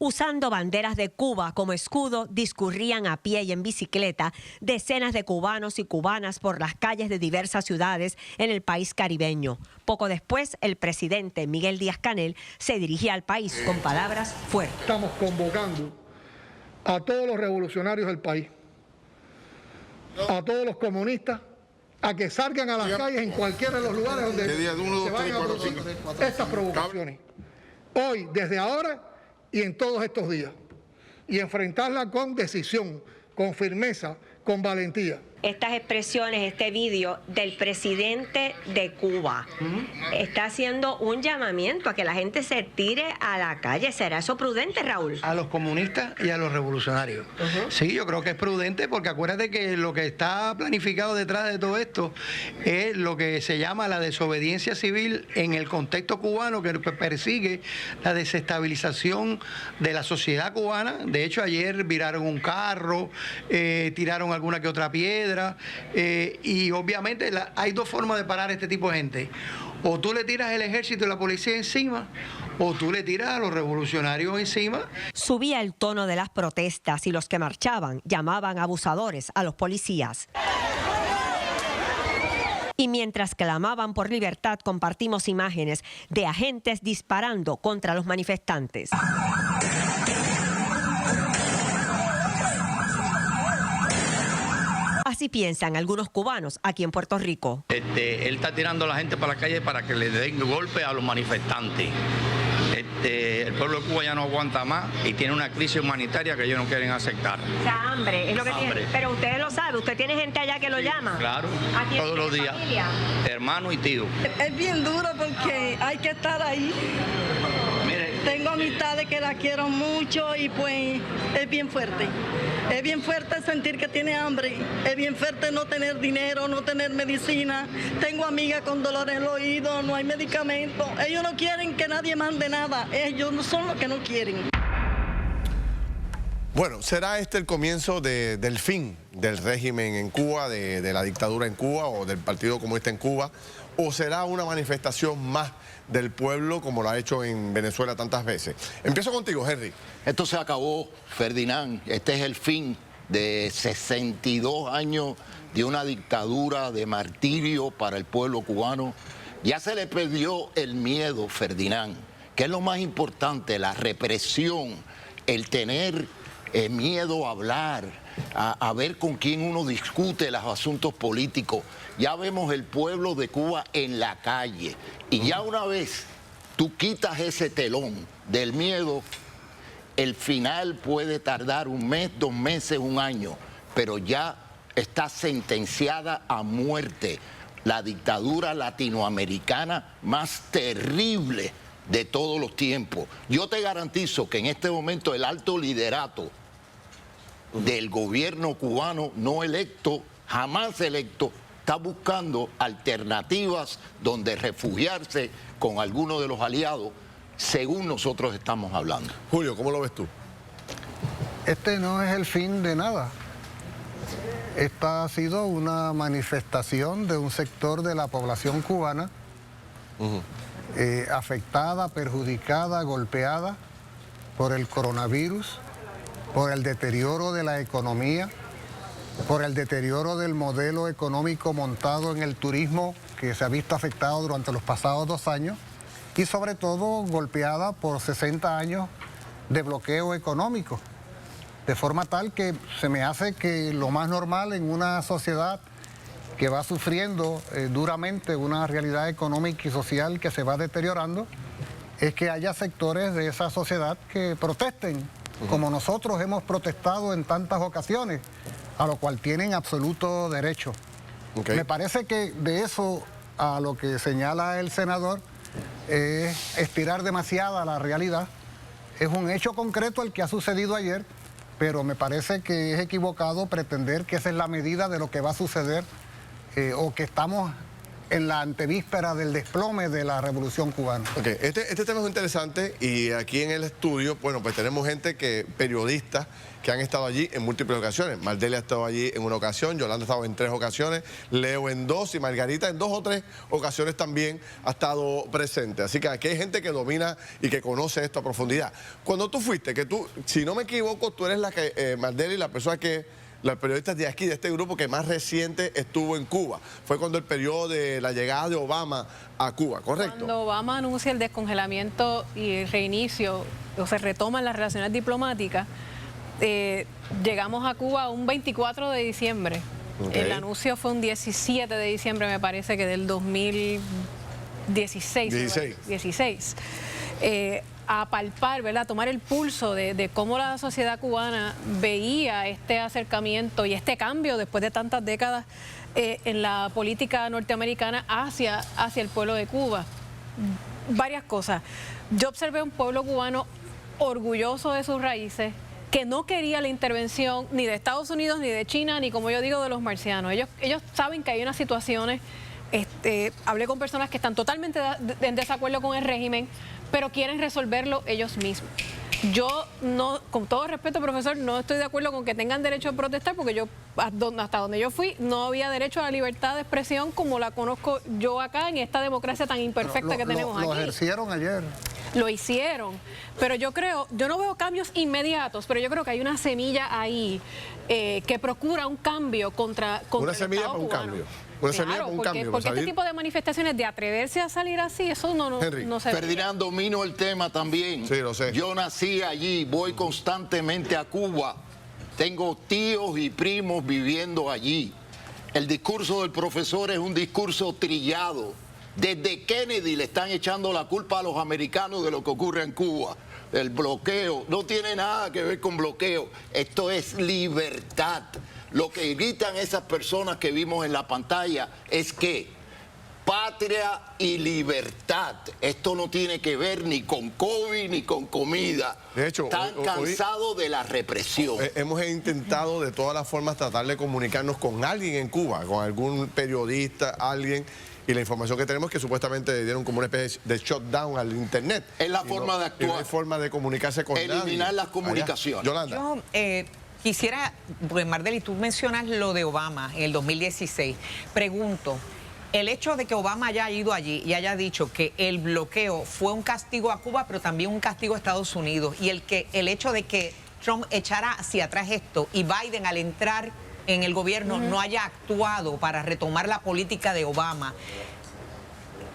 Usando banderas de Cuba como escudo, discurrían a pie y en bicicleta decenas de cubanos y cubanas por las calles de diversas ciudades en el país caribeño. Poco después, el presidente Miguel Díaz-Canel se dirigía al país con palabras fuertes. Estamos convocando a todos los revolucionarios del país, a todos los comunistas, a que salgan a las calles en cualquiera de los lugares donde se vayan a producir estas provocaciones. Hoy, desde ahora y en todos estos días. Y enfrentarla con decisión, con firmeza, con valentía. Estas expresiones, este vídeo del presidente de Cuba está haciendo un llamamiento a que la gente se tire a la calle. ¿Será eso prudente, Raúl? A los comunistas y a los revolucionarios. Sí, yo creo que es prudente porque acuérdate que lo que está planificado detrás de todo esto es lo que se llama la desobediencia civil en el contexto cubano, que persigue la desestabilización de la sociedad cubana. De hecho, ayer viraron un carro, tiraron alguna que otra piedra. Y obviamente hay dos formas de parar a este tipo de gente. O tú le tiras el ejército y la policía encima, o tú le tiras a los revolucionarios encima. Subía el tono de las protestas y los que marchaban llamaban abusadores a los policías. Y mientras clamaban por libertad, compartimos imágenes de agentes disparando contra los manifestantes. Así piensan algunos cubanos aquí en Puerto Rico. Él está tirando a la gente para la calle para que le den golpe a los manifestantes. El pueblo de Cuba ya no aguanta más y tiene una crisis humanitaria que ellos no quieren aceptar. O sea, hambre es lo que hambre. tiene. Pero usted lo sabe, usted tiene gente allá que lo llama. Claro, ¿Aquí todos los días. Familia? Hermano y tío. Es bien duro porque hay que estar ahí. Tengo amistades que la quiero mucho y pues es bien fuerte. Es bien fuerte sentir que tiene hambre. Es bien fuerte no tener dinero, no tener medicina. Tengo amigas con dolor en el oído, no hay medicamentos. Ellos no quieren que nadie mande nada. Ellos no son los que no quieren. Bueno, ¿será este el comienzo del fin del régimen en Cuba, de la dictadura en Cuba o del Partido Comunista en Cuba? ¿O será una manifestación más del pueblo como lo ha hecho en Venezuela tantas veces? Empiezo contigo, Henry. Esto se acabó, Ferdinand. Este es el fin de 62 años de una dictadura de martirio para el pueblo cubano. Ya se le perdió el miedo, Ferdinand, que es lo más importante, la represión, el tener miedo a hablar, a ver con quién uno discute los asuntos políticos. Ya vemos el pueblo de Cuba en la calle. Y ya una vez tú quitas ese telón del miedo, el final puede tardar un mes, 2 meses, 1 año, pero ya está sentenciada a muerte la dictadura latinoamericana más terrible de todos los tiempos. Yo te garantizo que en este momento el alto liderato del gobierno cubano no electo, jamás electo, está buscando alternativas donde refugiarse con alguno de los aliados, según nosotros estamos hablando. Julio, ¿cómo lo ves tú? Este no es el fin de nada. Esta ha sido una manifestación de un sector de la población cubana afectada, perjudicada, golpeada por el coronavirus, por el deterioro de la economía, por el deterioro del modelo económico montado en el turismo que se ha visto afectado durante los pasados 2 años y sobre todo golpeada por 60 años de bloqueo económico, de forma tal que se me hace que lo más normal en una sociedad que va sufriendo duramente una realidad económica y social que se va deteriorando es que haya sectores de esa sociedad que protesten, como nosotros hemos protestado en tantas ocasiones, a lo cual tienen absoluto derecho. Me parece que de eso a lo que señala el senador es estirar demasiada la realidad. Es un hecho concreto el que ha sucedido ayer, pero me parece que es equivocado pretender que esa es la medida de lo que va a suceder o que estamos en la antevíspera del desplome de la Revolución Cubana. Okay. Este tema es interesante y aquí en el estudio, bueno, pues tenemos periodistas que han estado allí en múltiples ocasiones. Mardelia ha estado allí en una ocasión, Yolanda ha estado en 3 ocasiones, Leo en 2 y Margarita en 2 o 3 ocasiones también ha estado presente. Así que aquí hay gente que domina y que conoce esto a profundidad. Cuando tú fuiste, que tú, si no me equivoco, tú eres la que, Mardelia, la persona que... La periodista de aquí, de este grupo que más reciente estuvo en Cuba. Fue cuando el periodo de la llegada de Obama a Cuba, ¿correcto? Cuando Obama anuncia el descongelamiento y el reinicio, o se retoman las relaciones diplomáticas, llegamos a Cuba un 24 de diciembre. Okay. El anuncio fue un 17 de diciembre, me parece que del 2016. 16. A palpar, ¿verdad? Tomar el pulso de cómo la sociedad cubana veía este acercamiento y este cambio después de tantas décadas en la política norteamericana hacia el pueblo de Cuba. Varias cosas. Yo observé un pueblo cubano orgulloso de sus raíces, que no quería la intervención ni de Estados Unidos, ni de China, ni, como yo digo, de los marcianos. Ellos saben que hay unas situaciones, hablé con personas que están totalmente en desacuerdo con el régimen, pero quieren resolverlo ellos mismos. Yo no, con todo respeto, profesor, no estoy de acuerdo con que tengan derecho a protestar, porque yo, hasta donde yo fui, no había derecho a la libertad de expresión como la conozco yo acá en esta democracia tan imperfecta que tenemos aquí. Lo ejercieron ayer. Lo hicieron, pero yo no veo cambios inmediatos, pero yo creo que hay una semilla ahí que procura un cambio contra una semilla para un cambio. Claro, porque este tipo de manifestaciones, de atreverse a salir así, eso no se ve. Ferdinand, domino el tema también. Sí, lo sé. Yo nací allí, voy constantemente a Cuba. Tengo tíos y primos viviendo allí. El discurso del profesor es un discurso trillado. Desde Kennedy le están echando la culpa a los americanos de lo que ocurre en Cuba. El bloqueo no tiene nada que ver con bloqueo. Esto es libertad. Lo que gritan esas personas que vimos en la pantalla es que patria y libertad. Esto no tiene que ver ni con COVID ni con comida. De hecho, están cansados de la represión. Hemos intentado de todas las formas tratar de comunicarnos con alguien en Cuba, con algún periodista, alguien. Y la información que tenemos es que supuestamente dieron como una especie de shutdown al internet. Es la forma de actuar. No hay forma de comunicarse con nadie. Eliminar las comunicaciones. Yolanda. Yo quisiera, pues Mardeli, tú mencionas lo de Obama en el 2016. Pregunto, el hecho de que Obama haya ido allí y haya dicho que el bloqueo fue un castigo a Cuba, pero también un castigo a Estados Unidos, y el hecho de que Trump echara hacia atrás esto y Biden al entrar en el gobierno no haya actuado para retomar la política de Obama,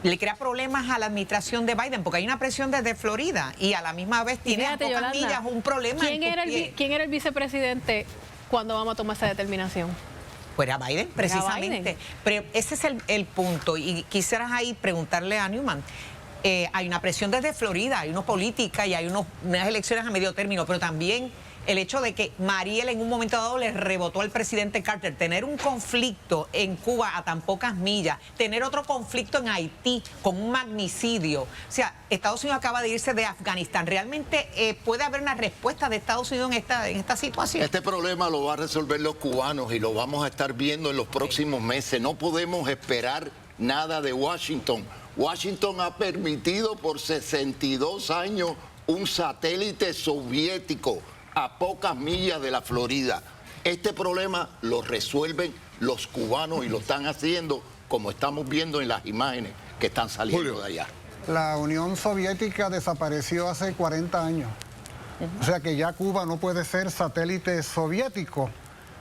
le crea problemas a la administración de Biden, porque hay una presión desde Florida y a la misma vez tiene a pocas Yolanda, millas un problema. ¿Quién era el vicepresidente cuando vamos a tomar esa determinación? Pues era Biden, precisamente. Biden. Pero ese es el punto, y quisieras ahí preguntarle a Newman. Hay una presión desde Florida, hay una política y hay unas elecciones a medio término, pero también el hecho de que Mariel en un momento dado le rebotó al presidente Carter, tener un conflicto en Cuba a tan pocas millas, tener otro conflicto en Haití con un magnicidio. O sea, Estados Unidos acaba de irse de Afganistán. ¿Realmente puede haber una respuesta de Estados Unidos en esta situación? Este problema lo va a resolver los cubanos y lo vamos a estar viendo en los próximos meses. No podemos esperar nada de Washington. Washington ha permitido por 62 años un satélite soviético a pocas millas de la Florida. Este problema lo resuelven los cubanos y lo están haciendo, como estamos viendo en las imágenes que están saliendo de allá. La Unión Soviética desapareció hace 40 años. O sea que ya Cuba no puede ser satélite soviético.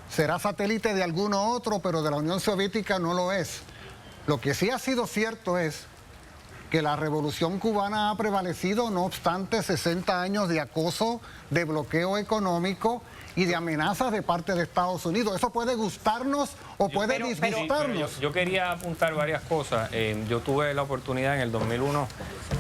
Será satélite de alguno otro, pero de la Unión Soviética no lo es. Lo que sí ha sido cierto es que la revolución cubana ha prevalecido, no obstante 60 años de acoso, de bloqueo económico y de amenazas de parte de Estados Unidos. Eso puede gustarnos o puede disgustarnos. Yo quería apuntar varias cosas. Yo tuve la oportunidad en el 2001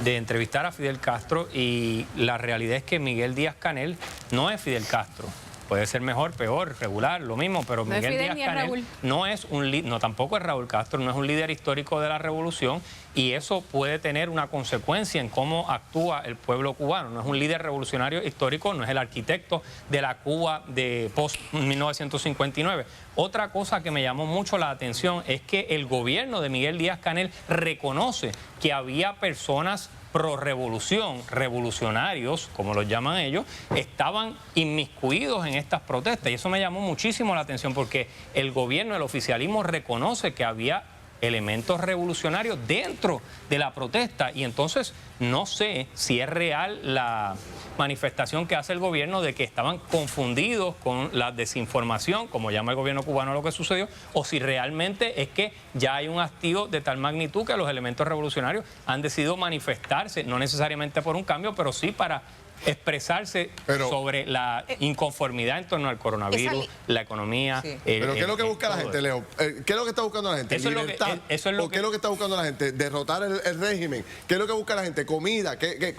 de entrevistar a Fidel Castro, y la realidad es que Miguel Díaz-Canel no es Fidel Castro. puede ser mejor, peor, regular, lo mismo, pero No es Miguel Fidel ni es Díaz-Canel Raúl. no es no, tampoco es Raúl Castro, no es un líder histórico de la revolución, y eso puede tener una consecuencia en cómo actúa el pueblo cubano. No es un líder revolucionario histórico, no es el arquitecto de la Cuba de post-1959. Otra cosa que me llamó mucho la atención es que el gobierno de Miguel Díaz-Canel reconoce que había personas pro-revolución, revolucionarios, como los llaman ellos, estaban inmiscuidos en estas protestas. Y eso me llamó muchísimo la atención porque el gobierno, el oficialismo reconoce que había elementos revolucionarios dentro de la protesta, y entonces no sé si es real la manifestación que hace el gobierno de que estaban confundidos con la desinformación, como llama el gobierno cubano lo que sucedió, o si realmente es que ya hay un hastío de tal magnitud que los elementos revolucionarios han decidido manifestarse, no necesariamente por un cambio, pero sí para expresarse sobre la inconformidad en torno al coronavirus, la economía. Sí. Pero ¿qué es lo que busca la gente, Leo? ¿Qué es lo que está buscando la gente? Eso ¿Libertad? Eso es lo ¿O qué es lo que está buscando la gente? ¿Derrotar el régimen? ¿Qué es lo que busca la gente? ¿Comida?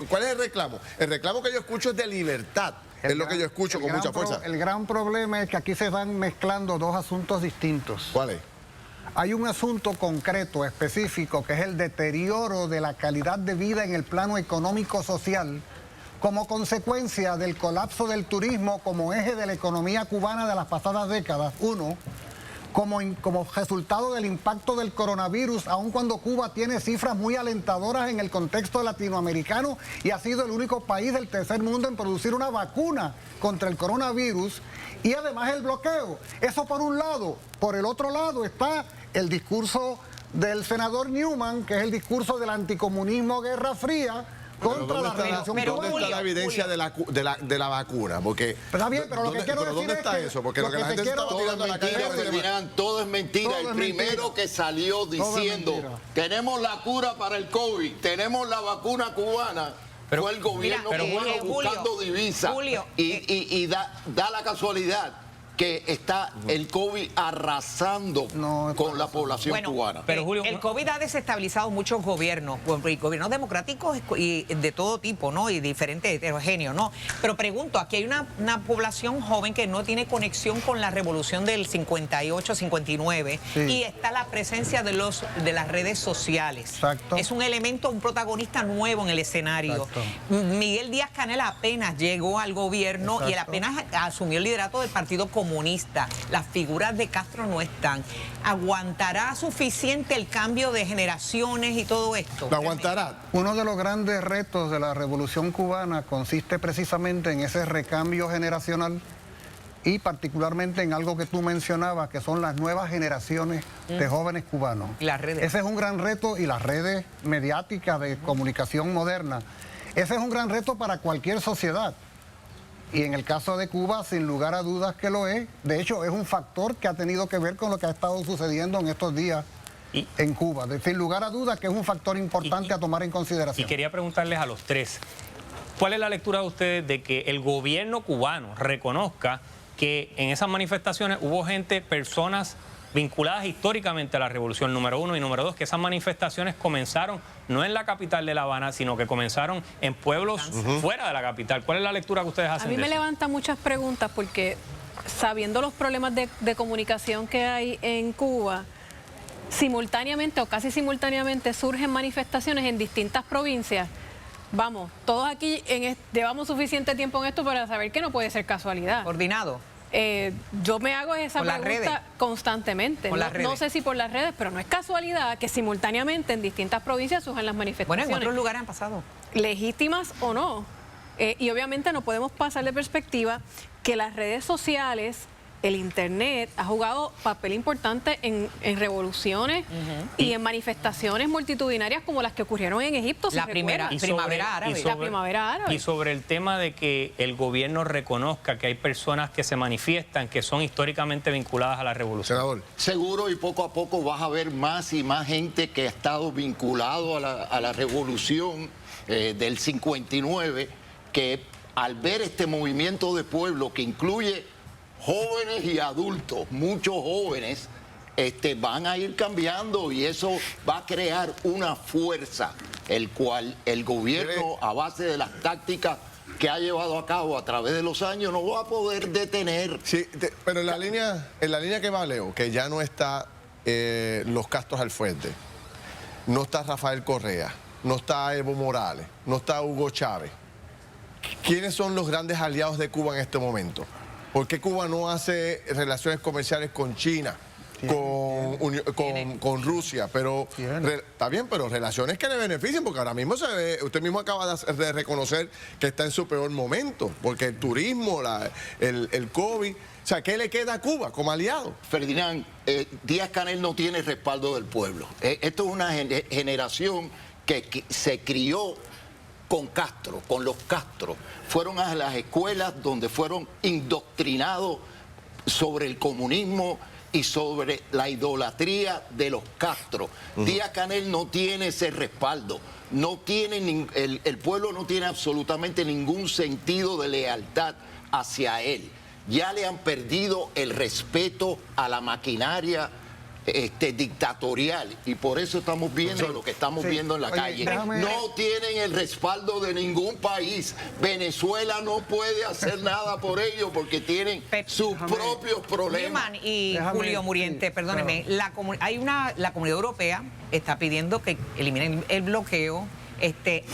¿Cuál es el reclamo? El reclamo que yo escucho es de libertad. Es lo que yo escucho con mucha fuerza. El gran problema es que aquí se van mezclando dos asuntos distintos. ¿Cuál es? Hay un asunto concreto, específico, que es el deterioro de la calidad de vida en el plano económico-social como consecuencia del colapso del turismo como eje de la economía cubana de las pasadas décadas. Uno, como resultado del impacto del coronavirus, aun cuando Cuba tiene cifras muy alentadoras en el contexto latinoamericano y ha sido el único país del tercer mundo en producir una vacuna contra el coronavirus, y además el bloqueo. Eso por un lado. Por el otro lado está el discurso del senador Newman, que es el discurso del anticomunismo Guerra Fría, contra la revolución cubana. ¿Dónde está la evidencia de la vacuna? Porque, está bien, pero lo que quiero decir ¿dónde es está que eso? Porque lo que la gente está tirando a la calle... Todo es mentira. El primero que salió diciendo tenemos la cura para el COVID, tenemos la vacuna cubana, fue el gobierno cubano buscando divisas. Y da la casualidad que está el COVID arrasando con la población cubana. Pero Julio, el COVID ha desestabilizado muchos gobiernos, gobiernos democráticos y de todo tipo, ¿no? Y diferentes, heterogéneos, ¿no? Pero pregunto, aquí hay una población joven que no tiene conexión con la revolución del 58, 59, y está la presencia de las redes sociales. Exacto. Es un elemento, un protagonista nuevo en el escenario. Miguel Díaz-Canel apenas llegó al gobierno y él apenas asumió el liderato del Partido Comunista. Las figuras de Castro no están. ¿Aguantará suficiente el cambio de generaciones y todo esto? ¿Lo aguantará? Uno de los grandes retos de la revolución cubana consiste precisamente en ese recambio generacional y particularmente en algo que tú mencionabas, que son las nuevas generaciones de jóvenes cubanos. Las redes. Ese es un gran reto, y las redes mediáticas de comunicación moderna. Ese es un gran reto para cualquier sociedad. Y en el caso de Cuba, sin lugar a dudas que lo es. De hecho, es un factor que ha tenido que ver con lo que ha estado sucediendo en estos días en Cuba. Sin lugar a dudas que es un factor importante a tomar en consideración. Y quería preguntarles a los tres, ¿cuál es la lectura de ustedes de que el gobierno cubano reconozca que en esas manifestaciones hubo gente, personas vinculadas históricamente a la revolución, número uno, y número dos, que esas manifestaciones comenzaron no en la capital de La Habana, sino que comenzaron en pueblos fuera de la capital? ¿Cuál es la lectura que ustedes hacen? A mí de me eso? levanta muchas preguntas porque, sabiendo los problemas de comunicación que hay en Cuba, simultáneamente o casi simultáneamente surgen manifestaciones en distintas provincias. Vamos, todos aquí llevamos suficiente tiempo en esto para saber que no puede ser casualidad. Coordinado. Yo me hago esa pregunta constantemente. No sé si por las redes, pero no es casualidad que simultáneamente en distintas provincias surjan las manifestaciones. Bueno, en otros lugares han pasado. Legítimas o no. Y obviamente no podemos pasar de perspectiva que las redes sociales, el Internet, ha jugado papel importante en revoluciones y en manifestaciones multitudinarias como las que ocurrieron en Egipto. La primavera árabe. La primavera árabe. Y sobre el tema de que el gobierno reconozca que hay personas que se manifiestan, que son históricamente vinculadas a la revolución. Senador. Seguro, y poco a poco vas a ver más y más gente que ha estado vinculado a la revolución del 59, que al ver este movimiento de pueblo que incluye jóvenes y adultos, muchos jóvenes, van a ir cambiando, y eso va a crear una fuerza, el cual el gobierno, a base de las tácticas que ha llevado a cabo a través de los años no va a poder detener. Sí, pero en la línea que va Leo, que ya no está los Castros al frente, no está Rafael Correa, no está Evo Morales, no está Hugo Chávez. ¿Quiénes son los grandes aliados de Cuba en este momento? ¿Por qué Cuba no hace relaciones comerciales con China, con Rusia? Pero está bien, pero relaciones que le beneficien, porque ahora mismo usted mismo acaba de reconocer que está en su peor momento, porque el turismo, el COVID, o sea, ¿qué le queda a Cuba como aliado? Ferdinand, Díaz-Canel no tiene respaldo del pueblo. Esto es una generación que se crió con Castro, con los Castro. Fueron a las escuelas donde fueron indoctrinados sobre el comunismo y sobre la idolatría de los Castro. Díaz-Canel no tiene ese respaldo. No tiene el pueblo no tiene absolutamente ningún sentido de lealtad hacia él. Ya le han perdido el respeto a la maquinaria dictatorial, y por eso estamos viendo lo que estamos viendo en la calle. No tienen el respaldo de ningún país. Venezuela no puede hacer nada por ello porque tienen sus propios problemas. Y Julio Muriente, perdóneme, la Comunidad Europea está pidiendo que eliminen el bloqueo.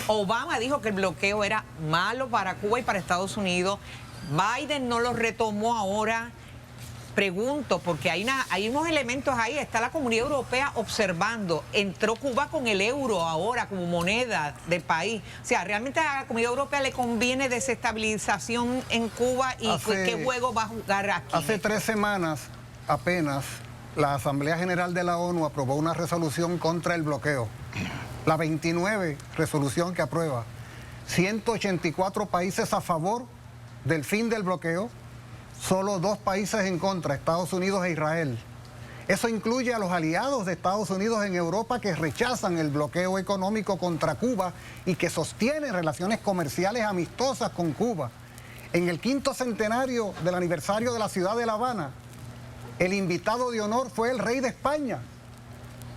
Obama dijo que el bloqueo era malo para Cuba y para Estados Unidos. Biden no lo retomó ahora. Pregunto, porque hay unos elementos ahí, está la Comunidad Europea observando, entró Cuba con el euro ahora como moneda del país. O sea, ¿realmente a la Comunidad Europea le conviene desestabilización en Cuba y qué juego va a jugar aquí? Hace 3 semanas apenas la Asamblea General de la ONU aprobó una resolución contra el bloqueo. La 29 resolución que aprueba. 184 países a favor del fin del bloqueo. Solo 2 países en contra, Estados Unidos e Israel. Eso incluye a los aliados de Estados Unidos en Europa que rechazan el bloqueo económico contra Cuba y que sostienen relaciones comerciales amistosas con Cuba. En el 5º centenario del aniversario de la ciudad de La Habana, el invitado de honor fue el rey de España.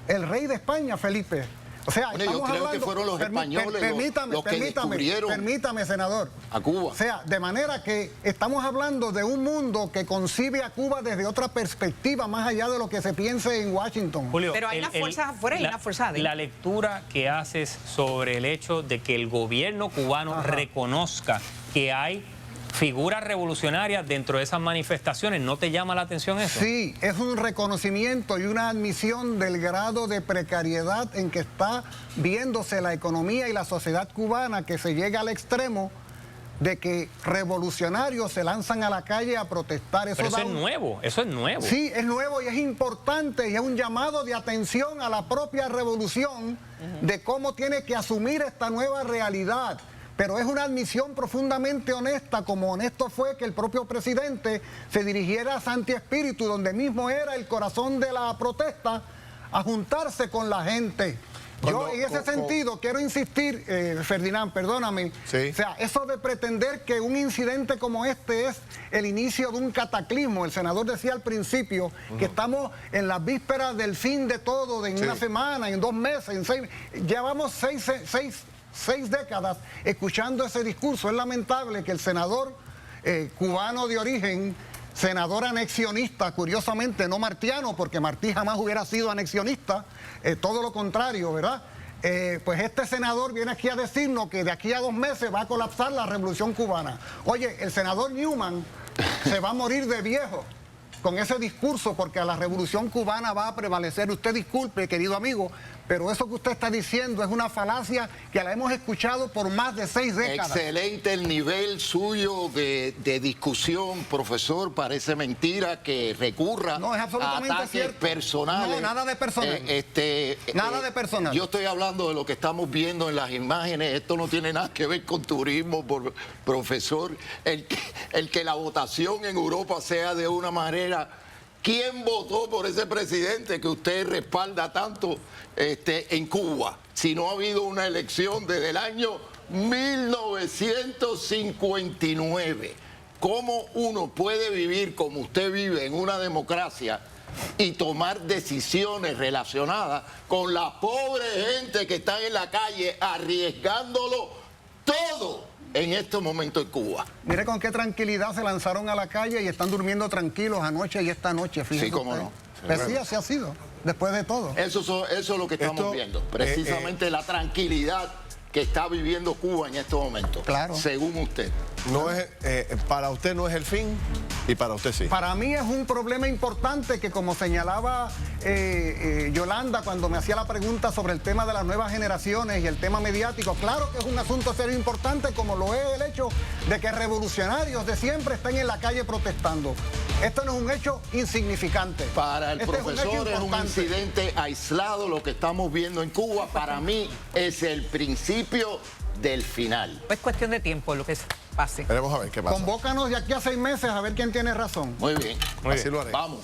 El rey de España, Felipe. O sea, bueno, yo creo que fueron los españoles los que descubrieron permítame, senador. A Cuba. O sea, de manera que estamos hablando de un mundo que concibe a Cuba desde otra perspectiva, más allá de lo que se piense en Washington. Julio, pero hay unas fuerzas afuera y unas fuerzas adentro. La lectura que haces sobre el hecho de que el gobierno cubano reconozca que hay figuras revolucionarias dentro de esas manifestaciones, ¿no te llama la atención eso? Sí, es un reconocimiento y una admisión del grado de precariedad en que está viéndose la economía y la sociedad cubana, que se llega al extremo de que revolucionarios se lanzan a la calle a protestar. Pero eso es nuevo, eso es nuevo. Sí, es nuevo y es importante y es un llamado de atención a la propia revolución de cómo tiene que asumir esta nueva realidad. Pero es una admisión profundamente honesta, como honesto fue que el propio presidente se dirigiera a Santi Espíritu, donde mismo era el corazón de la protesta, a juntarse con la gente. Yo en ese sentido quiero insistir, Ferdinand, perdóname, o sea, eso de pretender que un incidente como este es el inicio de un cataclismo. El senador decía al principio que estamos en las vísperas del fin de todo, en una semana, en 2 meses, en 6, llevamos 6 décadas escuchando ese discurso. Es lamentable que el senador cubano de origen, senador anexionista, curiosamente no martiano, porque Martí jamás hubiera sido anexionista, todo lo contrario, ¿verdad? Pues este senador viene aquí a decirnos que de aquí a 2 meses va a colapsar la revolución cubana. Oye, el senador Newman se va a morir de viejo con ese discurso, porque a la revolución cubana va a prevalecer. Usted disculpe, querido amigo, pero eso que usted está diciendo es una falacia que la hemos escuchado por más de 6 décadas. Excelente el nivel suyo de discusión, profesor. Parece mentira que recurra a ataques personales. No, nada de personal. Nada de personal. Yo estoy hablando de lo que estamos viendo en las imágenes. Esto no tiene nada que ver con turismo, profesor. El que la votación en Europa sea de una manera... ¿Quién votó por ese presidente que usted respalda tanto en Cuba? Si no ha habido una elección desde el año 1959. ¿Cómo uno puede vivir como usted vive en una democracia y tomar decisiones relacionadas con la pobre gente que está en la calle arriesgándolo todo en estos momentos en Cuba. Mire con qué tranquilidad se lanzaron a la calle y están durmiendo tranquilos anoche y esta noche, fíjese. Sí, cómo usted. no. Pues sí, así ha sido, después de todo. Eso es lo que estamos viendo, precisamente la tranquilidad que está viviendo Cuba en estos momentos, claro, según usted. No es, para usted no es el fin y para usted sí. Para mí es un problema importante que, como señalaba Yolanda cuando me hacía la pregunta sobre el tema de las nuevas generaciones y el tema mediático, claro que es un asunto serio e importante, como lo es el hecho de que revolucionarios de siempre estén en la calle protestando. Esto no es un hecho insignificante. Para el profesor es un incidente aislado lo que estamos viendo en Cuba. Para mí es el principio del final. Es cuestión de tiempo lo que pase. Veremos a ver qué pasa. Convócanos de aquí a 6 meses a ver quién tiene razón. Muy bien. Así lo haré. Vamos.